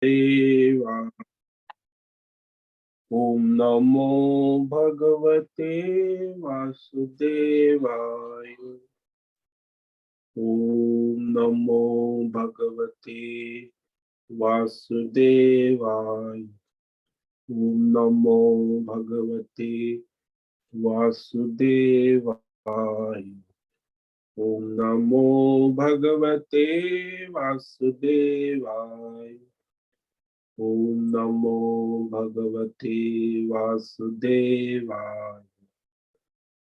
देवा। ओम नमो भगवते वासुदेवाय। ओम नमो भगवते वासुदेवाय। ओम नमो भगवते वासुदेवाय। ओम नमो भगवते वासुदेवाय। ओम नमो भगवते वासुदेवाय।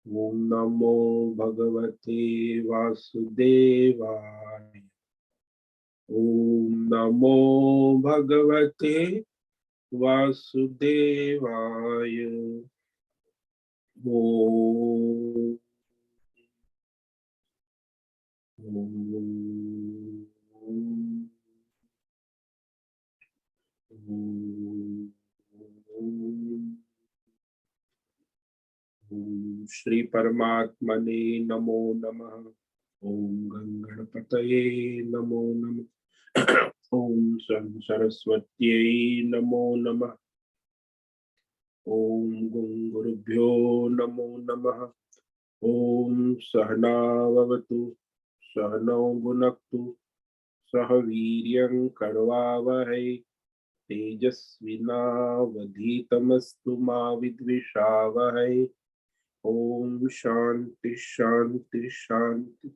ओम नमो भगवते वासुदेवाय। ओम नमो भगवते वासुदेवाय। ओम श्री परमात्मने नमो नमः। ओम गणपतये नमो नमः। ओम सरस्वत्यै नमो नमः। ओम गुरुभ्यो नमो नमः। ओम सहनाववतु सहनौ भुनक्तु सह वीर्यं करवावहै तेजस्विनावधीतमस्तु मा विद्विषावहै। ओम शांति शांति शांति।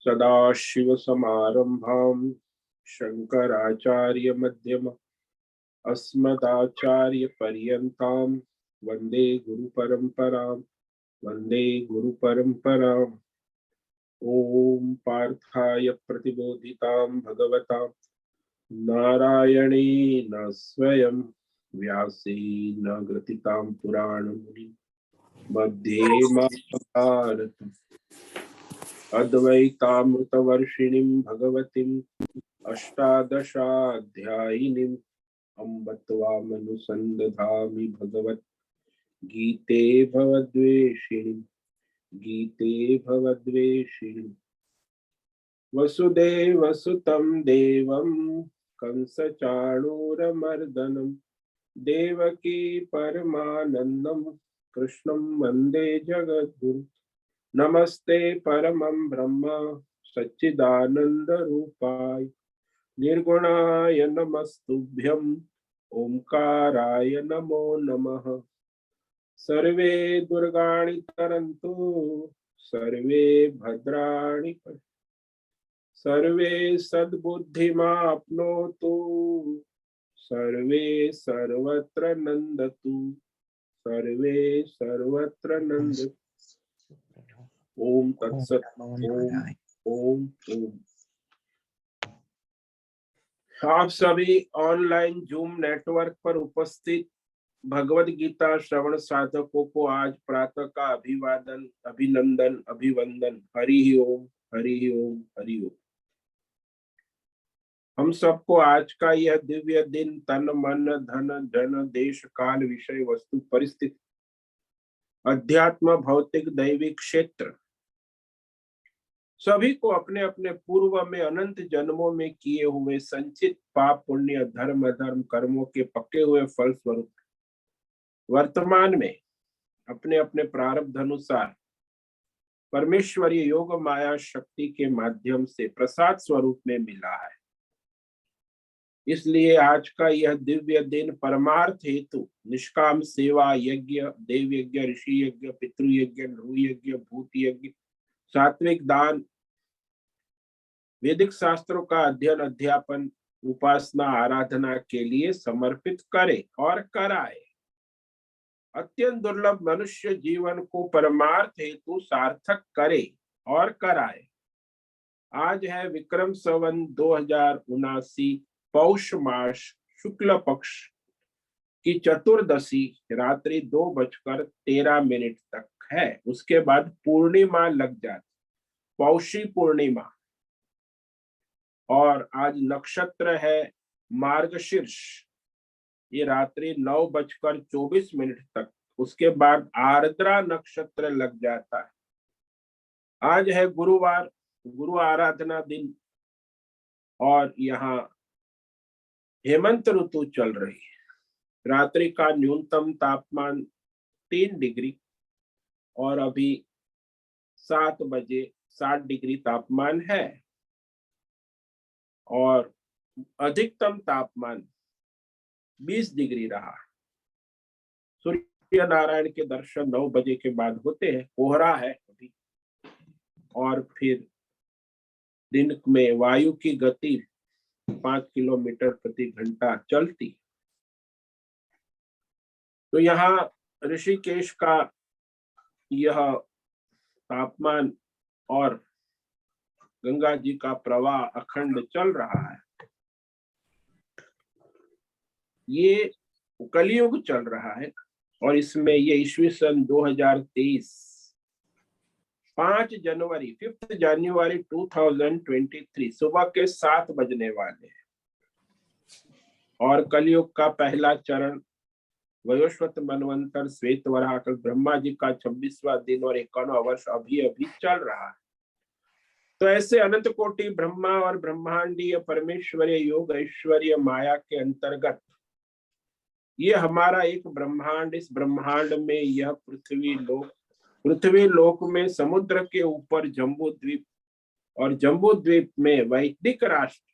सदाशिव समारंभां शंकराचार्य मध्यम अस्मदाचार्य पर्यन्तां वंदे गुरु परंपरां वंदे गुरु परंपराम्। ओम पार्थाय प्रतिबोधितां भगवता नारायणेन स्वयं व्यासेन ग्रथितां पुराणमुनिं मध्ये महाभारतम् अद्वैतामृतवर्षिणीं भगवतीम् अष्टादशाध्यायिनीम् अम्ब त्वामनुसन्दधामि भगवत् गीते भवद्वेषिणीम् गीते भवद्वेषिणीम्। वसुदेवसुतं देवं कंसचाणूरमर्दनं देवकी परमानन्दं कृष्णं वन्दे जगद्गुरुं। नमस्ते परमं ब्रह्म सच्चिदानन्दरूपाय निर्गुणाय नमस्तुभ्यं ओंकाराय नमो नमः। सर्वे दुर्गाणि तरन्तु सर्वे भद्राणि सर्वे सद्बुद्धिमाप्नोतु सर्वे सर्वत्र नन्दतु सर्वे सर्वत्र नन्दतु। ओम तत्सत। ओम ओम ओम। आप सभी ऑनलाइन जूम नेटवर्क पर उपस्थित भगवद गीता श्रवण साधकों को आज प्रातः का अभिवादन अभिनंदन अभिवंदन। हरि ओम हरि ओम हरि ओम। हम सबको आज का यह दिव्य दिन तन मन धन जन देश काल विषय वस्तु परिस्थिति अध्यात्म भौतिक दैविक क्षेत्र सभी को अपने अपने पूर्व में अनंत जन्मों में किए हुए संचित पाप पुण्य धर्म अधर्म कर्मों के पक्के हुए फल स्वरूप वर्तमान में अपने अपने प्रारब्ध अनुसार परमेश्वरीय योग माया शक्ति के माध्यम से प्रसाद स्वरूप में मिला है। इसलिए आज का यह दिव्य दिन परमार्थ हेतु निष्काम सेवा यज्ञ देव यज्ञ ऋषि यज्ञ पितृ यज्ञ नृ यज्ञ भूत यज्ञ सात्विक दान वैदिक शास्त्रों का अध्ययन अध्यापन उपासना आराधना के लिए समर्पित करे और कराए। अत्यंत दुर्लभ मनुष्य जीवन को परमार्थ हेतु सार्थक करे और कराए। आज है विक्रम संवत 2079 पौष मास शुक्ल पक्ष की चतुर्दशी रात्रि 2:13 तक है। उसके बाद पूर्णिमा लग जाती पौषी पूर्णिमा और आज नक्षत्र है मार्गशीर्ष। ये रात्रि 9:24 तक। उसके बाद आर्द्रा नक्षत्र लग जाता है। आज है गुरुवार गुरु आराधना दिन और यहाँ हेमंत ऋतु चल रही है। रात्रि का न्यूनतम तापमान 3 डिग्री और अभी 7 बजे 7 डिग्री तापमान है और अधिकतम तापमान 20 डिग्री रहा। सूर्य नारायण के दर्शन 9 बजे के बाद होते हैं। कोहरा है अभी और फिर दिन में वायु की गति 5 किलोमीटर प्रति घंटा चलती। तो यहाँ ऋषिकेश का यह तापमान और गंगा जी का प्रवाह अखंड चल रहा है। ये कलयुग चल रहा है और इसमें ये ईस्वी सन 2023 5 जनवरी 2023 सुबह के 7 बजने वाले हैं और कलयुग का पहला चरण वयोस्वत मनवंतर श्वेत वराह ब्रह्मा जी का 26वां दिन और 51वां वर्ष अभी अभी चल रहा है। तो ऐसे अनंत कोटि ब्रह्मा और ब्रह्मांडीय परमेश्वरीय योग ऐश्वर्य माया के अंतर्गत ये हमारा एक ब्रह्मांड, इस ब्रह्मांड में यह पृथ्वी लोक में समुद्र के ऊपर जम्बू द्वीप और जम्बू द्वीप में वैदिक राष्ट्र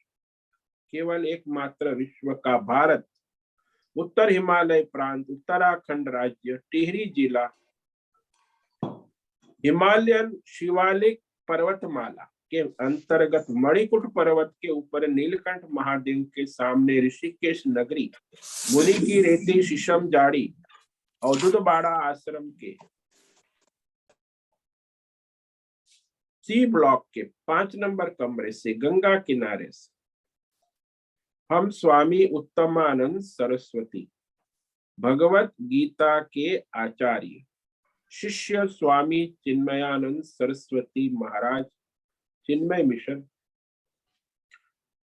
केवल एकमात्र विश्व का भारत, उत्तर हिमालय प्रांत, उत्तराखंड राज्य, टिहरी जिला, हिमालयन शिवालिक पर्वतमाला के अंतर्गत मणिकूट पर्वत के ऊपर नीलकंठ महादेव के सामने ऋषिकेश नगरी, मुनि की रेती शीशम जाड़ी और दुधबाड़ा आश्रम के सी ब्लॉक के 5 नंबर कमरे से गंगा किनारे से हम स्वामी उत्तमानंद सरस्वती भगवत गीता के आचार्य शिष्य स्वामी चिन्मयानंद सरस्वती महाराज चिन्मय मिशन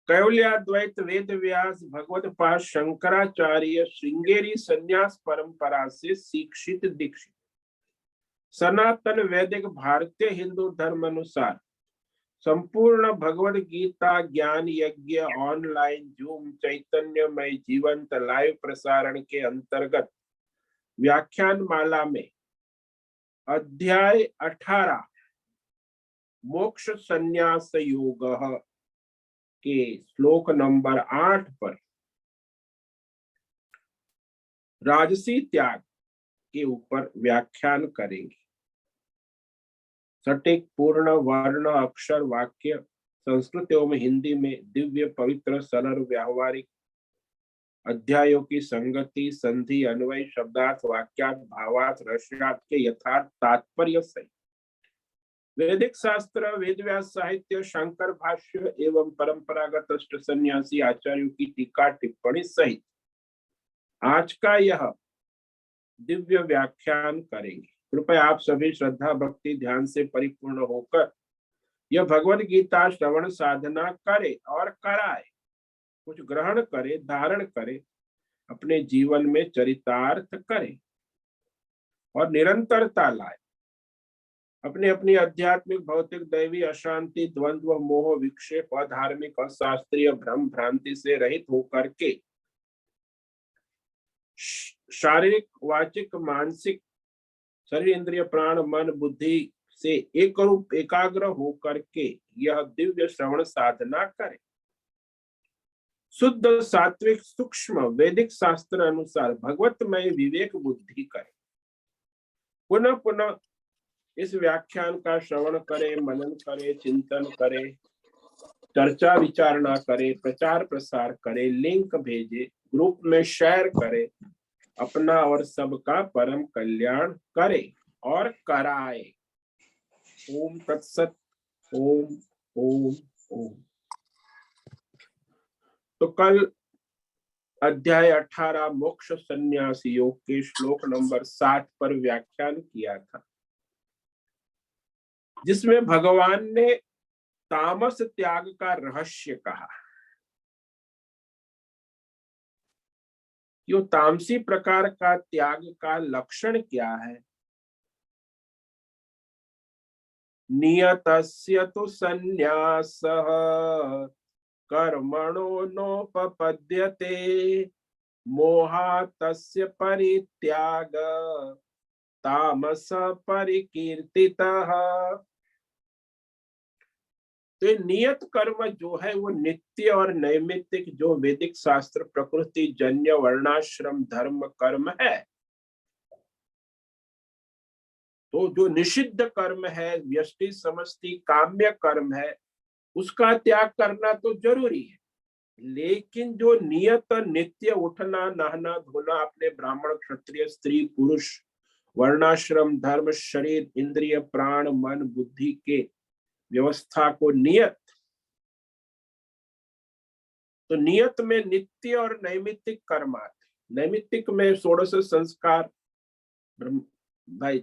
कैवल्याद्वैत वेद व्यास भगवत पाद शंकराचार्य श्रृंगेरी संन्यास परंपरा से शिक्षित दीक्षित सनातन वैदिक भारतीय हिंदू धर्म अनुसार संपूर्ण भगवत गीता ज्ञान यज्ञ ऑनलाइन जूम चैतन्यमय जीवंत लाइव प्रसारण के अंतर्गत व्याख्यान माला में अध्याय 18 मोक्ष संन्यास योग के श्लोक नंबर 8 पर राजसी त्याग के ऊपर व्याख्यान करेंगे। सटीक पूर्ण वर्ण अक्षर वाक्य संस्कृत एवं हिंदी में दिव्य पवित्र सरल व्यावहारिक अध्यायों की संगति संधि अन्वय शब्दार्थ वाक्यार्थ भावार्थ रहस्यार्थ के यथार्थ तात्पर्य सहित वैदिक शास्त्र वेद व्यास साहित्य शंकर भाष्य एवं परंपरागत अष्ट सन्यासी आचार्यों की टीका टिप्पणी सहित आज का यह दिव्य व्याख्यान करेंगे। कृपया आप सभी श्रद्धा भक्ति ध्यान से परिपूर्ण होकर यह भगवद गीता श्रवण साधना करे और कराए, कुछ ग्रहण करे, धारण करे, अपने जीवन में चरितार्थ करे और निरंतरता लाए। अपनी अपनी आध्यात्मिक भौतिक दैवी अशांति द्वंद्व मोह विक्षेप अधार्मिक अशास्त्रीय भ्रम भ्रांति से रहित होकर के शारीरिक वाचिक मानसिक शरीर इंद्रिय प्राण मन बुद्धि से एक रूप एकाग्र होकर के यह दिव्य श्रवण साधना करें। शुद्ध सात्विक सूक्ष्म वैदिक शास्त्र अनुसार भगवतमय विवेक बुद्धि करें। पुनः पुनः इस व्याख्यान का श्रवण करे, मनन करे, चिंतन करे, चर्चा विचारणा करे, प्रचार प्रसार करे, लिंक भेजे, ग्रुप में शेयर करे, अपना और सबका परम कल्याण करे और कराए। ओम तत्सत। ओम ओम ओम। तो कल अध्याय 18 मोक्ष संन्यास योग के श्लोक नंबर 7 पर व्याख्यान किया था, जिसमें भगवान ने तामस त्याग का रहस्य कहा। यो तामसी प्रकार का त्याग का लक्षण क्या है? नियतस्य तु संन्यासः कर्मणो नोपपद्यते मोहातस्य परित्याग तामस परिकीर्तितः। तो ये नियत कर्म जो है वो नित्य और नैमित्तिक जो वैदिक शास्त्र प्रकृति जन्य वर्णाश्रम धर्म कर्म है। तो जो निषिद्ध कर्म है, व्यष्टि समष्टि काम्य कर्म है, उसका त्याग करना तो जरूरी है। लेकिन जो नियत नित्य उठना नहाना धोना, अपने ब्राह्मण क्षत्रिय स्त्री पुरुष वर्णाश्रम धर्म शरीर इंद्रिय प्राण मन बुद्धि के व्यवस्था को नियत, तो नियत में नित्य और नैमित्तिक कर्म आते। नैमित्तिक में षोडश संस्कार भाई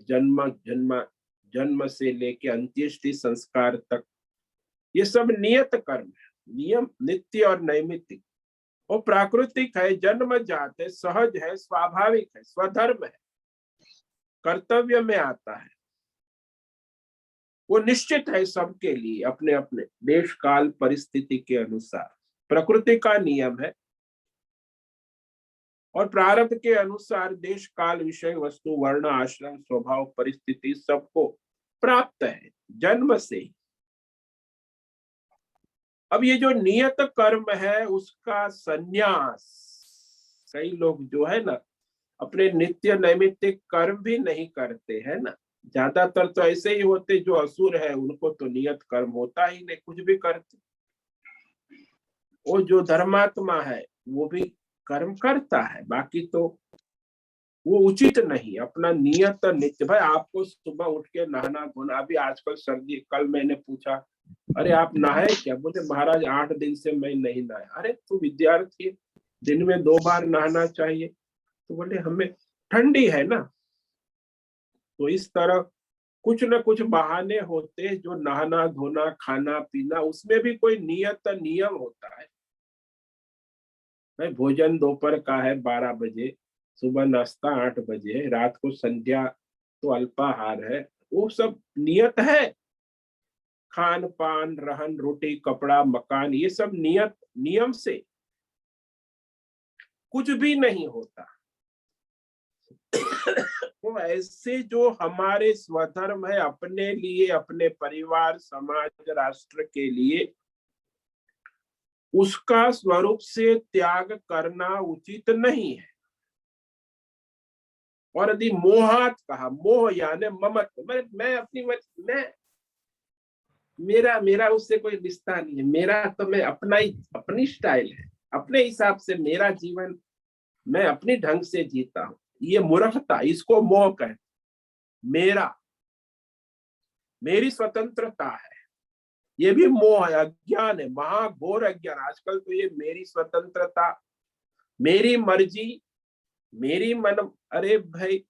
जन्म से लेके अंत्येष्टि संस्कार तक, ये सब नियत कर्म है। नियम नित्य और नैमित्तिक। वो प्राकृतिक है, जन्म जात है, सहज है, स्वाभाविक है, स्वधर्म है, कर्तव्य में आता है। वो निश्चित है सबके लिए अपने अपने देश काल परिस्थिति के अनुसार। प्रकृति का नियम है और प्रारब्ध के अनुसार देश काल विषय वस्तु वर्ण आश्रम स्वभाव परिस्थिति सबको प्राप्त है जन्म से। अब ये जो नियत कर्म है उसका संन्यास, कई लोग जो है ना अपने नित्य नैमित्तिक कर्म भी नहीं करते हैं ना। ज्यादातर तो ऐसे ही होते, जो असुर है उनको तो नियत कर्म होता ही नहीं, कुछ भी करते। वो जो धर्मात्मा है वो भी कर्म करता है, बाकी तो वो उचित नहीं। अपना नियत नित्य, भाई आपको सुबह उठ के नहाना धोना, अभी आजकल सर्दी, कल मैंने पूछा अरे आप नहाए क्या? बोले महाराज 8 दिन से मैं नहीं नहाया। अरे तू विद्यार्थी है, दिन में 2 बार नहाना चाहिए। तो बोले हमें ठंडी है ना। तो इस तरह कुछ न कुछ बहाने होते, जो नहाना धोना खाना पीना उसमें भी कोई नियत नियम होता है। भाई भोजन दोपहर का है 12 बजे, सुबह नाश्ता 8 बजे, रात को संध्या तो अल्पाहार है, वो सब नियत है। खान पान रहन रोटी कपड़ा मकान, ये सब नियत नियम से, कुछ भी नहीं होता। तो ऐसे जो हमारे स्वधर्म है, अपने लिए अपने परिवार समाज राष्ट्र के लिए, उसका स्वरूप से त्याग करना उचित नहीं है। और यदि मोहात कहा, मोह यानी ममत्व, मैं अपनी मैं मेरा मेरा उससे कोई रिश्ता नहीं है, मेरा तो मैं अपना ही, अपनी स्टाइल है, अपने हिसाब से मेरा जीवन मैं अपनी ढंग से जीता हूं, ये मूर्खता, इसको मोह कहते। मेरा, मेरी स्वतंत्रता है, ये भी मोह है, अज्ञान है, महाघोर अज्ञान। आजकल तो ये मेरी स्वतंत्रता, मेरी मर्जी, मेरी मन, अरे भाई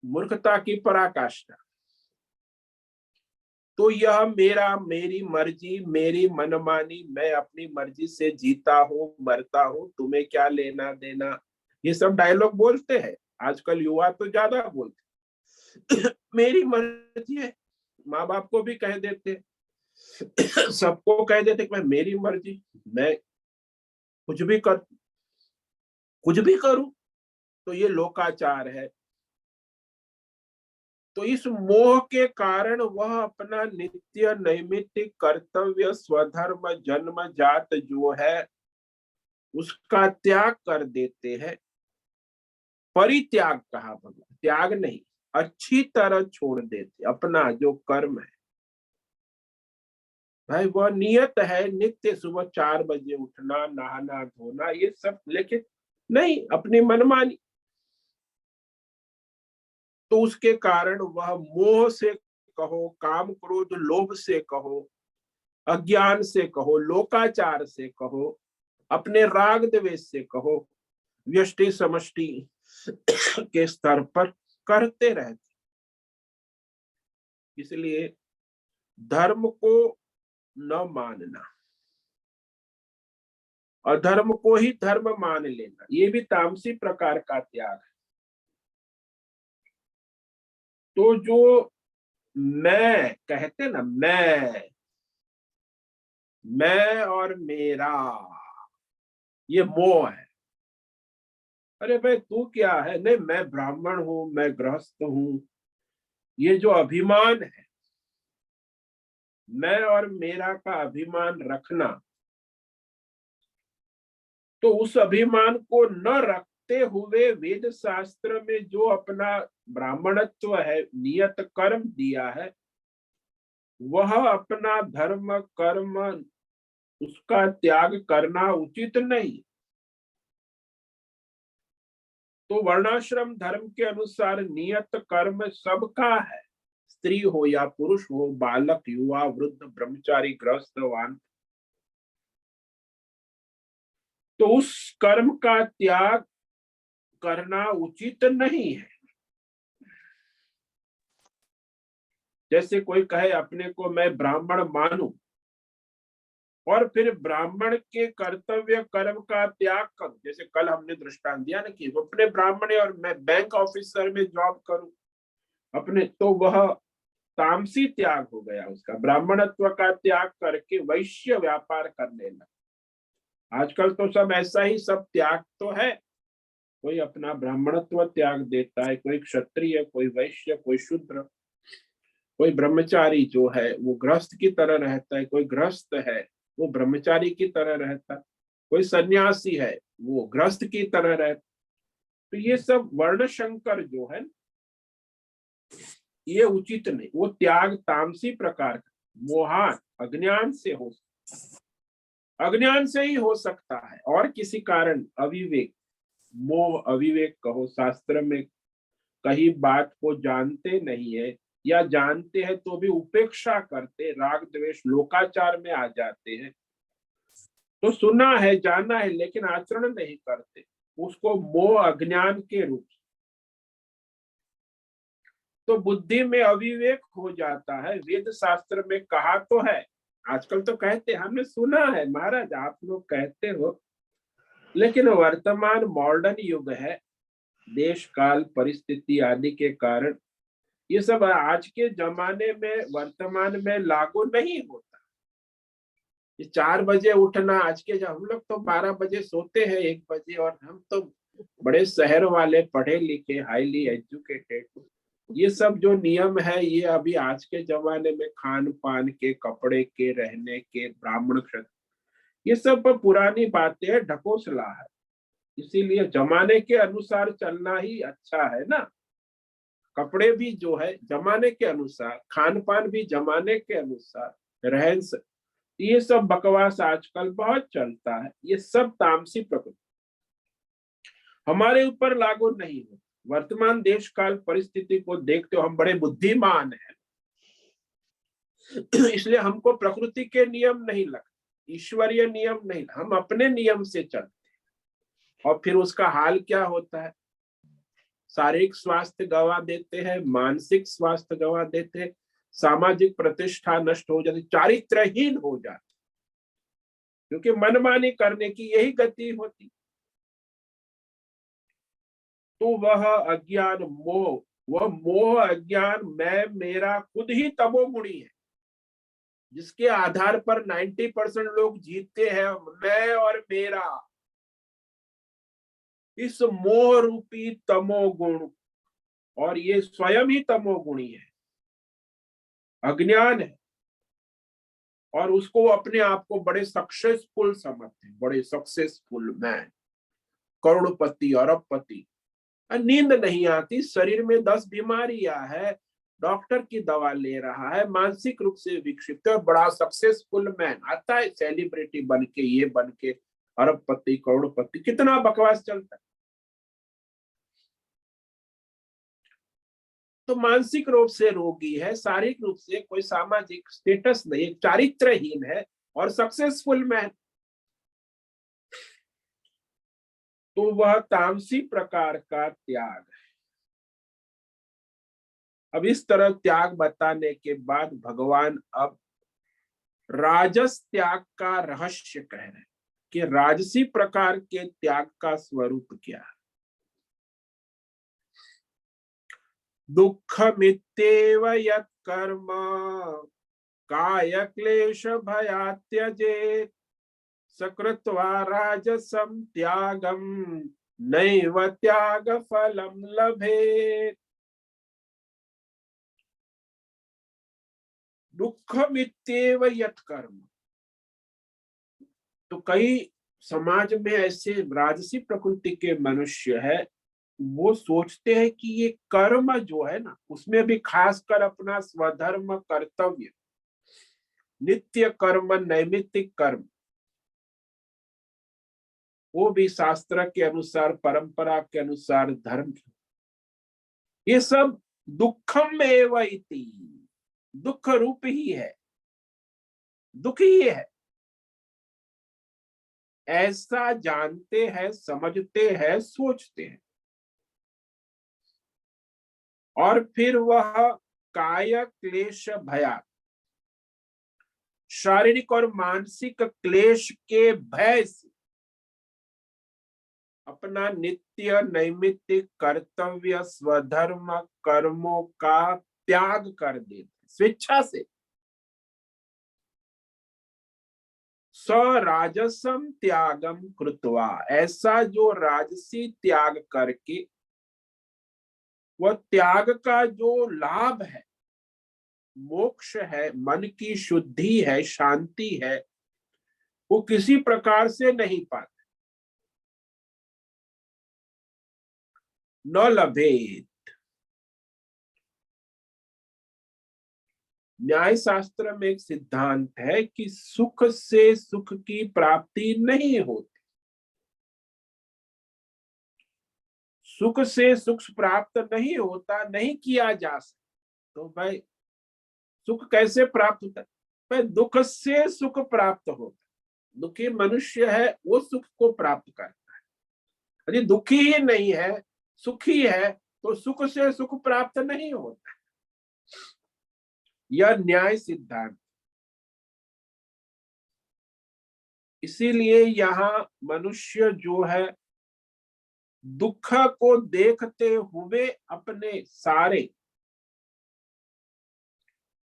मूर्खता की पराकाष्ठा। तो यह मेरा, मेरी मर्जी, मेरी मनमानी, मैं अपनी मर्जी से जीता हूं मरता हूं, तुम्हें क्या लेना देना, ये सब डायलॉग बोलते हैं आजकल युवा तो ज्यादा बोलते। मेरी मर्जी है, माँ बाप को भी कह देते, सबको कह देते कि मैं मेरी मर्जी, मैं कुछ भी कर, कुछ भी करूं, तो ये लोकाचार है। तो इस मोह के कारण वह अपना नित्य नैमित्तिक कर्तव्य स्वधर्म जन्म जात जो है उसका त्याग कर देते हैं। परित्याग कहा भगवान, त्याग नहीं, अच्छी तरह छोड़ देते अपना जो कर्म है। भाई वह नियत है नित्य सुबह 4 बजे उठना नहाना धोना ये सब, लेकिन नहीं अपनी मनमानी। तो उसके कारण वह मोह से कहो, काम क्रोध लोभ से कहो, अज्ञान से कहो, लोकाचार से कहो, अपने राग द्वेष से कहो, व्यष्टि समष्टि के स्तर पर करते रहते। इसलिए धर्म को न मानना, अधर्म को ही धर्म मान लेना, ये भी तामसी प्रकार का त्याग है। तो जो मैं कहते ना, मैं मैं और मेरा, ये मोह है। अरे भाई तू क्या है, नहीं मैं ब्राह्मण हूं, मैं गृहस्थ हूं, ये जो अभिमान है, मैं और मेरा का अभिमान रखना, तो उस अभिमान को न रखते हुए वेद शास्त्र में जो अपना ब्राह्मणत्व है, नियत कर्म दिया है, वह अपना धर्म कर्म उसका त्याग करना उचित नहीं। तो वर्णाश्रम धर्म के अनुसार नियत कर्म सबका है, स्त्री हो या पुरुष हो, बालक युवा वृद्ध ब्रह्मचारी गृहस्थ वान, तो उस कर्म का त्याग करना उचित नहीं है। जैसे कोई कहे अपने को मैं ब्राह्मण मानूं और फिर ब्राह्मण के कर्तव्य कर्म का त्याग करूं, जैसे कल हमने दृष्टांत दिया ना कि वो अपने ब्राह्मण है और मैं बैंक ऑफिसर में जॉब करूं अपने, तो वह तामसी त्याग हो गया उसका, ब्राह्मणत्व का त्याग करके वैश्य व्यापार करने लगा। आजकल तो सब ऐसा ही, सब त्याग तो है, कोई अपना ब्राह्मणत्व त्याग देता है, कोई क्षत्रिय, कोई वैश्य, कोई शूद्र, कोई ब्रह्मचारी जो है वो गृहस्थ की तरह रहता है, कोई गृहस्थ है वो ब्रह्मचारी की तरह रहता है, कोई सन्यासी है वो गृहस्थ की तरह रहता। तो ये सब वर्ण संकर जो है ये उचित नहीं, वो त्याग तामसी प्रकार का, मोहान अज्ञान से हो, अज्ञान से ही हो सकता है, और किसी कारण अविवेक, मोह अविवेक कहो, शास्त्र में कहीं बात को जानते नहीं है, या जानते हैं तो भी उपेक्षा करते, राग द्वेष लोकाचार में आ जाते हैं। तो सुना है जाना है लेकिन आचरण नहीं करते, उसको मोह अज्ञान के रूप। तो बुद्धि में अविवेक हो जाता है। वेद शास्त्र में कहा तो है, आजकल तो कहते, हमने सुना है महाराज आप लोग कहते हो, लेकिन वर्तमान मॉडर्न युग है, देश काल परिस्थिति आदि के कारण ये सब आज के जमाने में वर्तमान में लागू नहीं होता। ये 4 बजे उठना, आज के, जब हम लोग तो 12 बजे सोते हैं, 1 बजे, और हम तो बड़े शहर वाले पढ़े लिखे हाईली एजुकेटेड, ये सब जो नियम है ये अभी आज के जमाने में खान पान के, कपड़े के, रहने के, ब्राह्मण क्षत्रिय, ये सब पुरानी बातें, ढकोसला है। इसीलिए जमाने के अनुसार चलना ही अच्छा है ना। कपड़े भी जो है जमाने के अनुसार, खान पान भी जमाने के अनुसार, रहन सहन, ये सब बकवास आजकल बहुत चलता है, ये सब तामसी प्रकृति हमारे ऊपर लागू नहीं होता। वर्तमान देश काल परिस्थिति को देखते हो, हम बड़े बुद्धिमान हैं इसलिए हमको प्रकृति के नियम नहीं लगते, ईश्वरीय नियम नहीं, हम अपने नियम से चलते, और फिर उसका हाल क्या होता है, शारीरिक स्वास्थ्य गवा देते हैं, मानसिक स्वास्थ्य गवा देते हैं, सामाजिक प्रतिष्ठा नष्ट हो जाती, चारित्रहीन हो जाती, क्योंकि मनमानी करने की यही गति होती। तो वह अज्ञान मोह, वह मोह अज्ञान मैं मेरा खुद ही तमोगुणी है, जिसके आधार पर 90% लोग जीतते हैं, मैं और मेरा, इस मोह रूपी तमोगुण, और ये स्वयं ही तमोगुणी है, अज्ञान है, और उसको अपने आप को बड़े सक्सेसफुल समझते हैं, बड़े सक्सेसफुल मैन, करोड़पति अरबपति, नींद नहीं आती, शरीर में 10 बीमारियां है, डॉक्टर की दवा ले रहा है, मानसिक रूप से विक्षिप्त है, बड़ा सक्सेसफुल मैन आता है सेलिब्रिटी बन के, ये बन के अरबपति करोड़पति, कितना बकवास चलता है। तो मानसिक रूप से रोगी है, शारीरिक रूप से कोई सामाजिक स्टेटस नहीं, चारित्रहीन है और सक्सेसफुल मैन, तो वह तामसी प्रकार का त्याग है। अब इस तरह त्याग बताने के बाद भगवान अब राजस त्याग का रहस्य कह रहे हैं कि राजसी प्रकार के त्याग का स्वरूप क्या है। दुख मित्येव यत् कर्म काय क्लेश भया त्यजेत सकृत्वा राजसं त्यागम नैव त्याग फलम लभेत। दुःखमित्येव यत् कर्म। तो कई समाज में ऐसे राजसी प्रकृति के मनुष्य है, वो सोचते हैं कि ये कर्म जो है ना, उसमें भी खासकर अपना स्वधर्म कर्तव्य, नित्य कर्म, नैमित्तिक कर्म, वो भी शास्त्र के अनुसार, परंपरा के अनुसार धर्म, ये सब दुखम एव इति, दुख रूप ही है, दुख ही है, ऐसा जानते हैं, समझते हैं, सोचते हैं। और फिर वह काय क्लेश भया, शारीरिक और मानसिक क्लेश के भय से अपना नित्य नैमित्तिक कर्तव्य, स्वधर्म कर्मों का त्याग कर देते स्वेच्छा से। राजसम त्यागम कृत्वा, ऐसा जो राजसी त्याग करके, वह त्याग का जो लाभ है, मोक्ष है, मन की शुद्धि है, शांति है, वो किसी प्रकार से नहीं पाते, न लभेत। न्याय शास्त्र में एक सिद्धांत है कि सुख से सुख की प्राप्ति नहीं होती। सुख से सुख प्राप्त नहीं होता, नहीं किया जा सकता। तो भाई सुख कैसे प्राप्त होता है? भाई दुख से सुख प्राप्त होता है। दुखी मनुष्य है, वो सुख को प्राप्त करता है। यदि दुखी ही नहीं है, सुखी है, तो सुख से सुख प्राप्त नहीं होता। यह न्याय सिद्धांत। इसीलिए यहाँ मनुष्य जो है, दुख को देखते हुए अपने सारे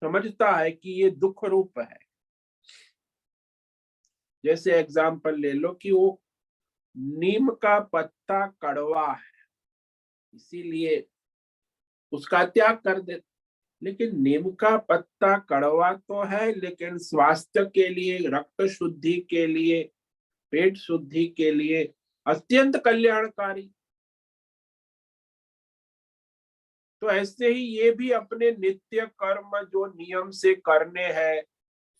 समझता है कि ये दुख रूप है। जैसे एग्जाम्पल ले लो कि वो नीम का पत्ता कड़वा है, इसीलिए उसका त्याग कर दे। लेकिन नीम का पत्ता कड़वा तो है, लेकिन स्वास्थ्य के लिए, रक्त शुद्धि के लिए, पेट शुद्धि के लिए अत्यंत कल्याणकारी। तो ऐसे ही ये भी अपने नित्य कर्म जो नियम से करने हैं,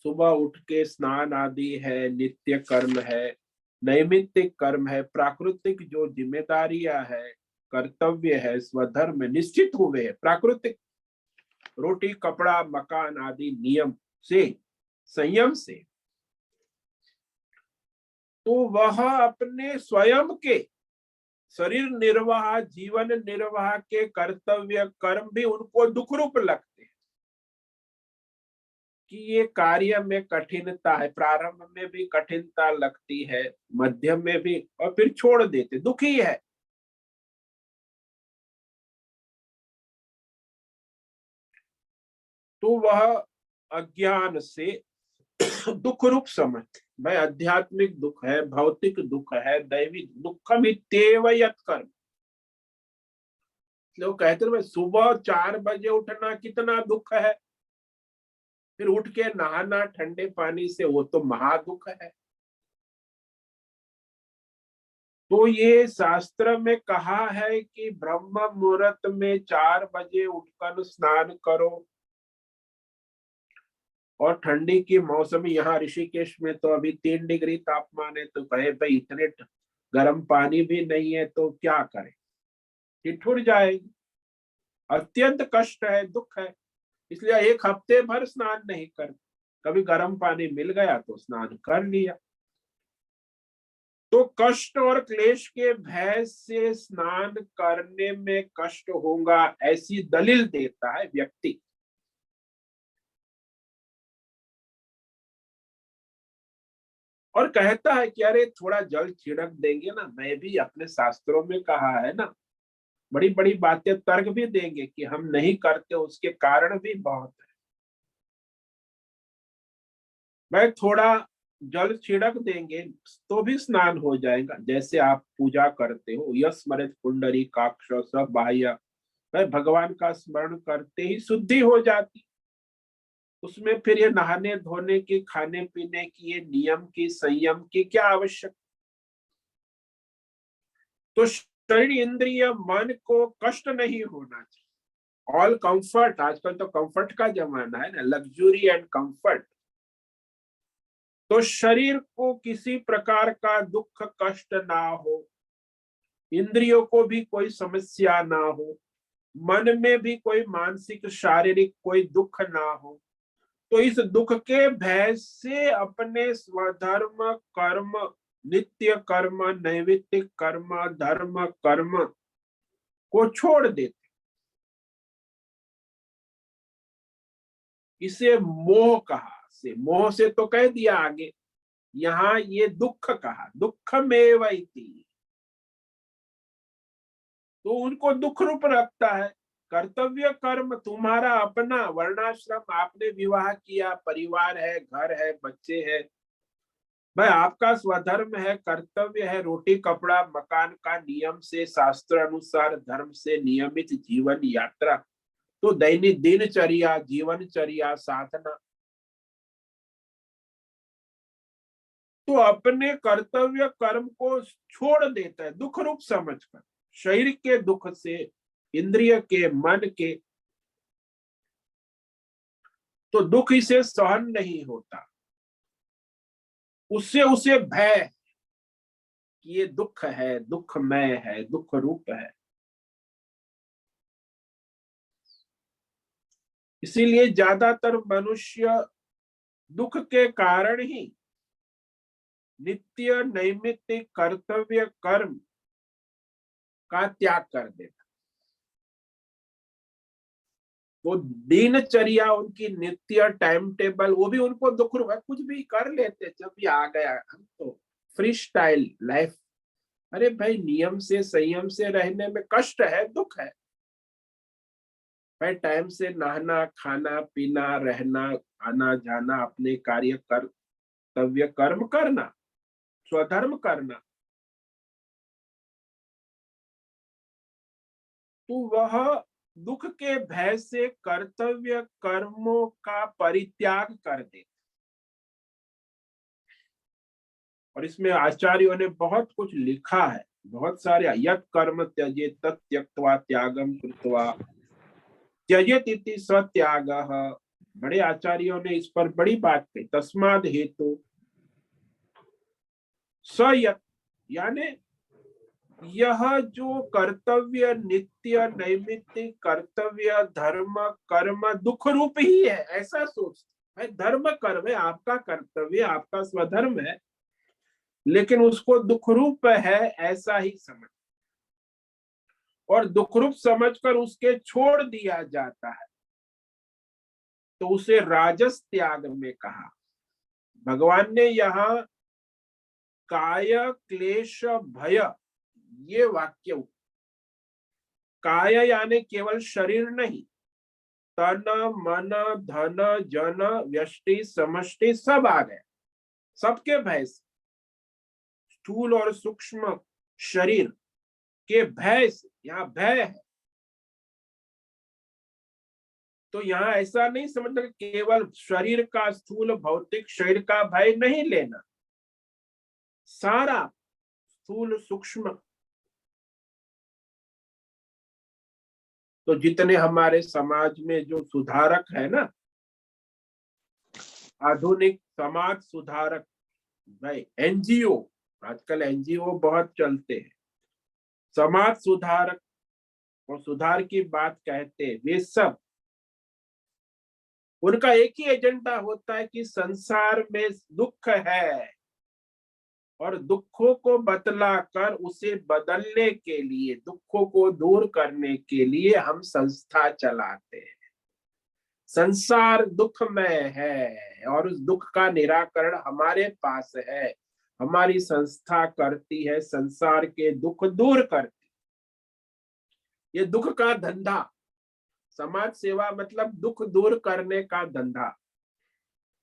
सुबह उठ के स्नान आदि है, नित्य कर्म है, नैमित्तिक कर्म है, प्राकृतिक जो जिम्मेदारियां है, कर्तव्य है, स्वधर्म निश्चित हुए है, प्राकृतिक रोटी कपड़ा मकान आदि नियम से, संयम से, तो वह अपने स्वयं के शरीर निर्वाह, जीवन निर्वाह के कर्तव्य कर्म भी उनको दुख रूप लगते हैं कि ये कार्य में कठिनता है, प्रारंभ में भी कठिनता लगती है, मध्यम में भी, और फिर छोड़ देते, दुखी है। तो वह अज्ञान से दुख रूप समझ, भाई आध्यात्मिक दुख है, भौतिक दुख है, दैविक दुखम इत्येव यत् कर्म। लोग कहते हैं भाई सुबह 4 बजे उठना कितना दुख है, फिर उठ के नहाना ठंडे पानी से, वो तो महादुख है। तो ये शास्त्र में कहा है कि ब्रह्म मुहूर्त में 4 बजे उठकर स्नान करो, और ठंडी की मौसम, यहाँ ऋषिकेश में तो अभी 3 डिग्री तापमान है, तो कहे भाई इतने गर्म पानी भी नहीं है तो क्या करें, ठिठुर जाएगी, अत्यंत कष्ट है, दुख है। इसलिए 1 हफ्ते भर स्नान नहीं कर, कभी गर्म पानी मिल गया तो स्नान कर लिया। तो कष्ट और क्लेश के भय से स्नान करने में कष्ट होगा, ऐसी दलील देता है व्यक्ति। और कहता है कि अरे थोड़ा जल छिड़क देंगे ना, मैं भी अपने शास्त्रों में कहा है ना, बड़ी बड़ी बातें तर्क भी देंगे कि हम नहीं करते, उसके कारण भी बहुत है। भाई थोड़ा जल छिड़क देंगे तो भी स्नान हो जाएगा। जैसे आप पूजा करते हो, यस स्मृत पुंडरी काक्ष सब बाह्य, भाई भगवान का स्मरण करते ही शुद्धि हो जाती। उसमें फिर ये नहाने धोने की, खाने पीने की, ये नियम की, संयम की क्या आवश्यक। तो शरीर इंद्रिय मन को कष्ट नहीं होना चाहिए। ऑल कंफर्ट, आजकल तो कंफर्ट का जमाना है ना, लग्जरी एंड कंफर्ट। तो शरीर को किसी प्रकार का दुख कष्ट ना हो, इंद्रियों को भी कोई समस्या ना हो, मन में भी कोई मानसिक शारीरिक कोई दुख ना हो। तो इस दुख के भय से अपने स्वधर्म कर्म, नित्य कर्म, नैमित्तिक कर्म, धर्म कर्म को छोड़ देते। इसे मोह कहा। से मोह से तो कह दिया आगे, यहाँ ये दुख कहा, दुख में वही। तो उनको दुख रूप रखता है। कर्तव्य कर्म तुम्हारा अपना, वर्णाश्रम, आपने विवाह किया, परिवार है, घर है, बच्चे हैं, भाई आपका स्वधर्म है, कर्तव्य है, रोटी कपड़ा मकान का नियम से, शास्त्र अनुसार धर्म से नियमित जीवन यात्रा। तो दैनिक दिनचर्या, जीवनचर्या, साधना। तो अपने कर्तव्य कर्म को छोड़ देता है दुख रूप समझकर, शरीर के दुख से, इंद्रिय के, मन के। तो दुख इसे सहन नहीं होता, उससे उसे भय कि ये दुख है, दुखमय है, दुख रूप है। इसीलिए ज्यादातर मनुष्य दुख के कारण ही नित्य नैमित्तिक कर्तव्य कर्म का त्याग कर देता। वो दिनचर्या उनकी, नित्य टाइम टेबल, वो भी उनको दुख रूप है, कुछ भी कर लेते जब भी आ गया, हम तो फ्री स्टाइल लाइफ। अरे भाई नियम से संयम से रहने में कष्ट है, दुख है। भाई टाइम से नहाना, खाना पीना, रहना, आना जाना, अपने कार्य कर्तव्य कर्म करना, स्वधर्म करना। तो वह दुख के भय से कर्तव्य कर्मों का परित्याग कर दे। और इसमें आचार्यों ने बहुत कुछ लिखा है, बहुत सारे, यत् कर्म त्यजे तत् त्यक्त्वा त्यागम कृत्वा त्यजेत इति सत्यागः। बड़े आचार्यों ने इस पर बड़ी बात कही। तस्माद हेतु सयत्, यानी यह जो कर्तव्य, नित्य नैमित्तिक कर्तव्य धर्म कर्म दुख रूप ही है, ऐसा सोचते है। धर्म कर्म है, आपका कर्तव्य, आपका स्वधर्म है, लेकिन उसको दुख रूप है ऐसा ही समझ, और दुख रूप समझकर उसके छोड़ दिया जाता है। तो उसे राजस त्याग में कहा। भगवान ने यहाँ काय क्लेश भय, ये वाक्य, काय यानी केवल शरीर नहीं, तन मन धन जन व्यष्टि समष्टि सब आ गए। सबके भय से, स्थूल और सूक्ष्म शरीर के भय से, यहाँ भय है। तो यहाँ ऐसा नहीं समझना केवल शरीर का, स्थूल भौतिक शरीर का भय नहीं लेना, सारा स्थूल सूक्ष्म। तो जितने हमारे समाज में जो सुधारक है ना, आधुनिक समाज सुधारक, भाई एनजीओ, आजकल एनजीओ बहुत चलते हैं, समाज सुधारक और सुधार की बात कहते हैं, वे सब, उनका एक ही एजेंडा होता है कि संसार में दुख है, और दुखों को बतलाकर उसे बदलने के लिए, दुखों को दूर करने के लिए हम संस्था चलाते हैं। संसार दुखमय है और उस दुख का निराकरण हमारे पास है, हमारी संस्था करती है, संसार के दुख दूर करती। ये दुख का धंधा, समाज सेवा मतलब दुख दूर करने का धंधा।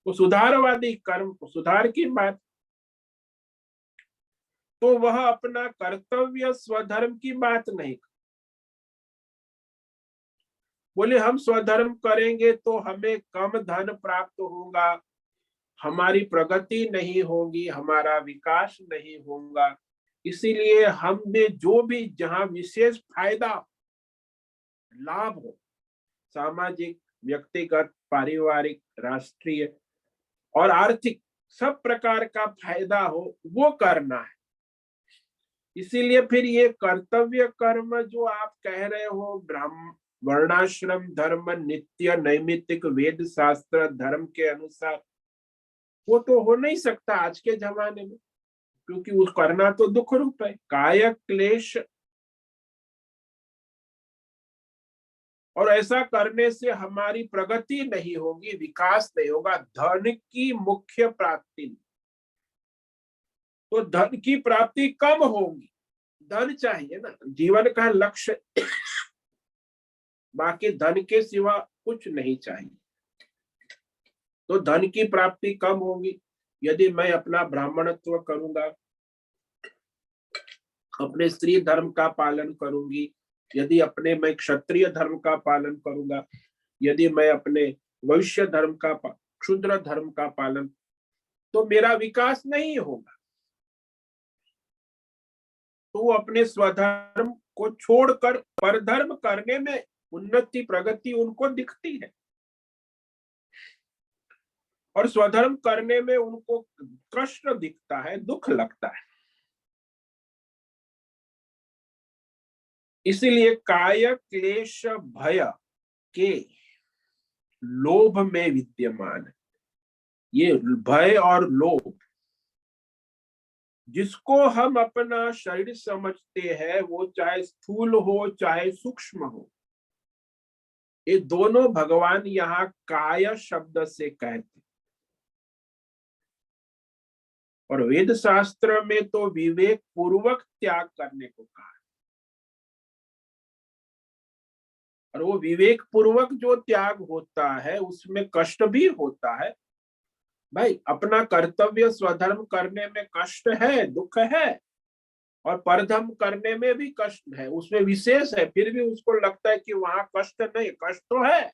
वो सुधारवादी कर्म, सुधार की बात, तो वह अपना कर्तव्य स्वधर्म की बात नहीं। बोले हम स्वधर्म करेंगे तो हमें कम धन प्राप्त होगा, हमारी प्रगति नहीं होगी, हमारा विकास नहीं होगा, इसीलिए हमें जो भी जहां विशेष फायदा लाभ हो, सामाजिक, व्यक्तिगत, पारिवारिक, राष्ट्रीय और आर्थिक, सब प्रकार का फायदा हो वो करना है। इसीलिए फिर ये कर्तव्य कर्म जो आप कह रहे हो, ब्राह्मण वर्णाश्रम धर्म, नित्य नैमित्तिक वेद शास्त्र धर्म के अनुसार, वो तो हो नहीं सकता आज के जमाने में, क्योंकि उस करना तो दुख रूप है। काय क्लेश, और ऐसा करने से हमारी प्रगति नहीं होगी, विकास नहीं होगा, धन की मुख्य प्राप्ति, तो धन की प्राप्ति कम होगी। धन चाहिए ना, जीवन का लक्ष्य, बाकी धन के सिवा कुछ नहीं चाहिए, तो धन की प्राप्ति कम होगी। यदि मैं अपना ब्राह्मणत्व करूंगा, अपने स्त्री धर्म का पालन करूंगी, यदि अपने मैं क्षत्रिय धर्म का पालन करूंगा, यदि मैं अपने वैश्य धर्म का, क्षुद्र धर्म का पालन, तो मेरा विकास नहीं होगा। तो वो अपने स्वधर्म को छोड़कर परधर्म करने में उन्नति प्रगति उनको दिखती है, और स्वधर्म करने में उनको कष्ट दिखता है, दुख लगता है। इसीलिए काय क्लेश भय के लोभ में विद्यमान, ये भय और लोभ, जिसको हम अपना शरीर समझते हैं, वो चाहे स्थूल हो चाहे सूक्ष्म हो, ये दोनों भगवान यहाँ काय शब्द से कहते, और वेद शास्त्र में तो विवेक पूर्वक त्याग करने को कहा, और वो विवेक पूर्वक जो त्याग होता है उसमें कष्ट भी होता है। भाई अपना कर्तव्य स्वधर्म करने में कष्ट है, दुख है, और परधर्म करने में भी कष्ट है, उसमें विशेष है, फिर भी उसको लगता है कि वहां कष्ट नहीं, कष्ट तो है।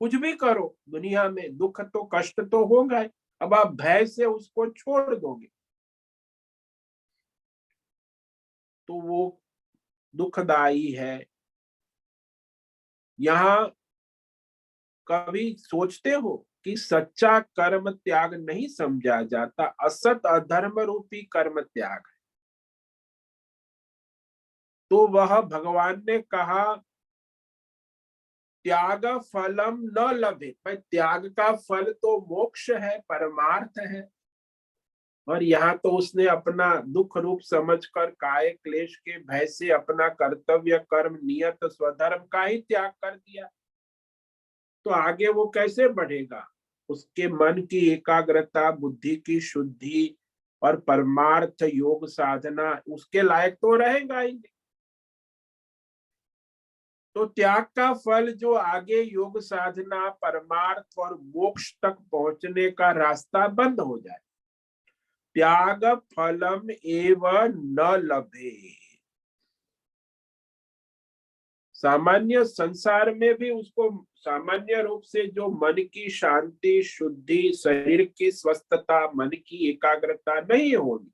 कुछ भी करो दुनिया में, दुख तो कष्ट तो होगा। अब आप भय से उसको छोड़ दोगे तो वो दुखदाई है। यहाँ कभी सोचते हो कि सच्चा कर्म त्याग नहीं समझा जाता, असत अधर्म रूपी कर्म त्याग है। तो वह भगवान ने कहा त्याग फलम न लभे, भाई त्याग का फल तो मोक्ष है, परमार्थ है, और यहाँ तो उसने अपना दुख रूप समझकर काय क्लेश के भय से अपना कर्तव्य कर्म नियत स्वधर्म का ही त्याग कर दिया, तो आगे वो कैसे बढ़ेगा? उसके मन की एकाग्रता, बुद्धि की शुद्धि और परमार्थ योग साधना उसके लायक तो रहेगा ही नहीं। तो त्याग का फल जो आगे योग साधना, परमार्थ और मोक्ष तक पहुंचने का रास्ता बंद हो जाए, त्याग फलम एव न लभे। सामान्य संसार में भी उसको सामान्य रूप से जो मन की शांति, शुद्धि, शरीर की स्वस्थता, मन की एकाग्रता नहीं होगी,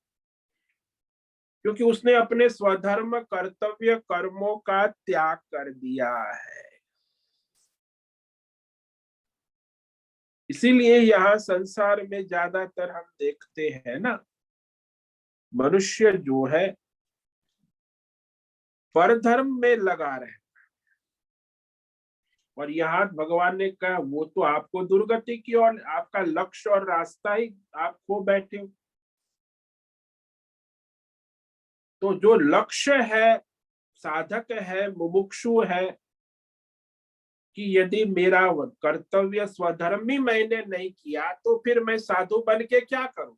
क्योंकि उसने अपने स्वधर्म कर्तव्य कर्मों का त्याग कर दिया है। इसीलिए यहाँ संसार में ज्यादातर हम देखते हैं ना, मनुष्य जो है परधर्म में लगा रहे, और यहाँ भगवान ने कहा वो तो आपको दुर्गति की और आपका लक्ष्य और रास्ता ही आप खो बैठे हो। तो जो लक्ष्य है, साधक है, मुमुक्षु है, कि यदि मेरा कर्तव्य स्वधर्म ही मैंने नहीं किया तो फिर मैं साधु बन के क्या करूं,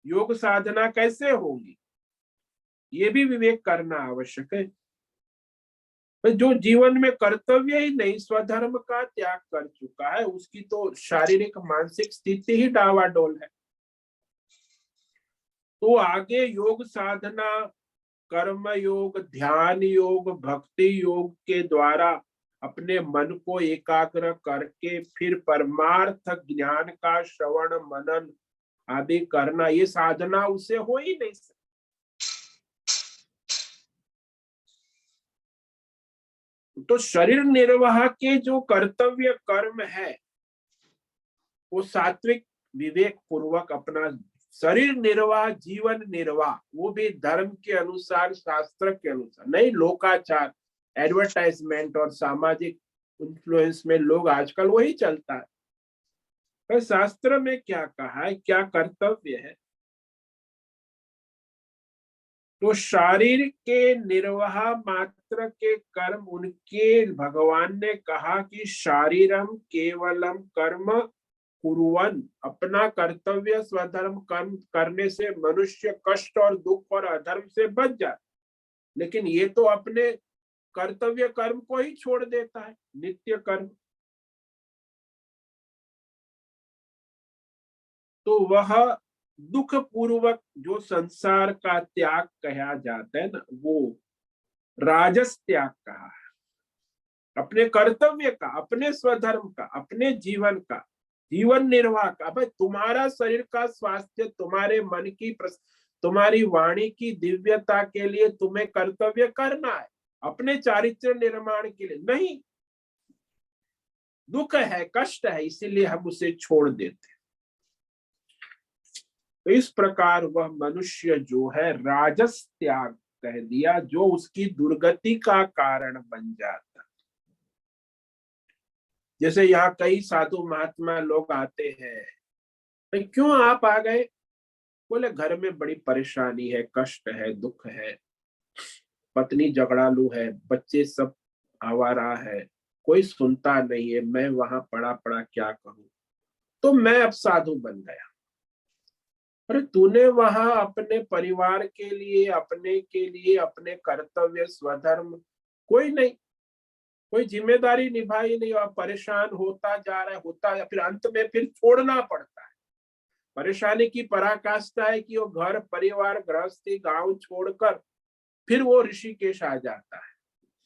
योग साधना कैसे होगी, ये भी विवेक करना आवश्यक है। पर जो जीवन में कर्तव्य ही नहीं, स्वधर्म का त्याग कर चुका है, उसकी तो शारीरिक मानसिक स्थिति ही डावाडोल है। तो आगे योग साधना, कर्म योग, ध्यान योग, भक्ति योग के द्वारा अपने मन को एकाग्र करके फिर परमार्थ ज्ञान का श्रवण मनन आदि करना, ये साधना उसे हो ही नहीं सकती। तो शरीर निर्वाह के जो कर्तव्य कर्म है, वो सात्विक विवेक पूर्वक अपना शरीर निर्वाह, जीवन निर्वाह, वो भी धर्म के अनुसार, शास्त्र के अनुसार, नहीं लोकाचार, एडवर्टाइजमेंट और सामाजिक इन्फ्लुएंस में लोग आजकल वही चलता है। पर शास्त्र में क्या कहा है, क्या कर्तव्य है? तो शरीर के निर्वाह मात्र के कर्म उनके, भगवान ने कहा कि शारीरम केवलम कर्म कुर्वन्, अपना कर्तव्य स्वधर्म कर्म करने से मनुष्य कष्ट और दुख और अधर्म से बच जाता, लेकिन ये तो अपने कर्तव्य कर्म को ही छोड़ देता है, नित्य कर्म। तो वह दुख पूर्वक जो संसार का त्याग कहा जाता है ना, वो राजस त्याग कहा है। अपने कर्तव्य का, अपने स्वधर्म का, अपने जीवन का, जीवन निर्वाह का। भाई तुम्हारा शरीर का स्वास्थ्य, तुम्हारे मन की तुम्हारी वाणी की दिव्यता के लिए तुम्हें कर्तव्य करना है, अपने चारित्र निर्माण के लिए नहीं। दुख है, कष्ट है, इसीलिए हम उसे छोड़ देते। तो इस प्रकार वह मनुष्य जो है राजस त्याग कह दिया, जो उसकी दुर्गति का कारण बन जाता। जैसे यहाँ कई साधु महात्मा लोग आते हैं, तो क्यों आप आ गए? बोले घर में बड़ी परेशानी है, कष्ट है, दुख है, पत्नी झगड़ालू है, बच्चे सब आवारा है, कोई सुनता नहीं है, मैं वहां पड़ा पड़ा क्या करूं, तो मैं अब साधु बन गया। अरे तूने वहां अपने परिवार के लिए, अपने के लिए, अपने कर्तव्य स्वधर्म कोई नहीं, कोई जिम्मेदारी निभाई नहीं, और परेशान होता जा रहा है, होता है, फिर अंत में फिर छोड़ना पड़ता है। परेशानी की पराकाष्ठा है कि वो घर परिवार गृहस्थी गांव छोड़कर फिर वो ऋषिकेश आ जाता है,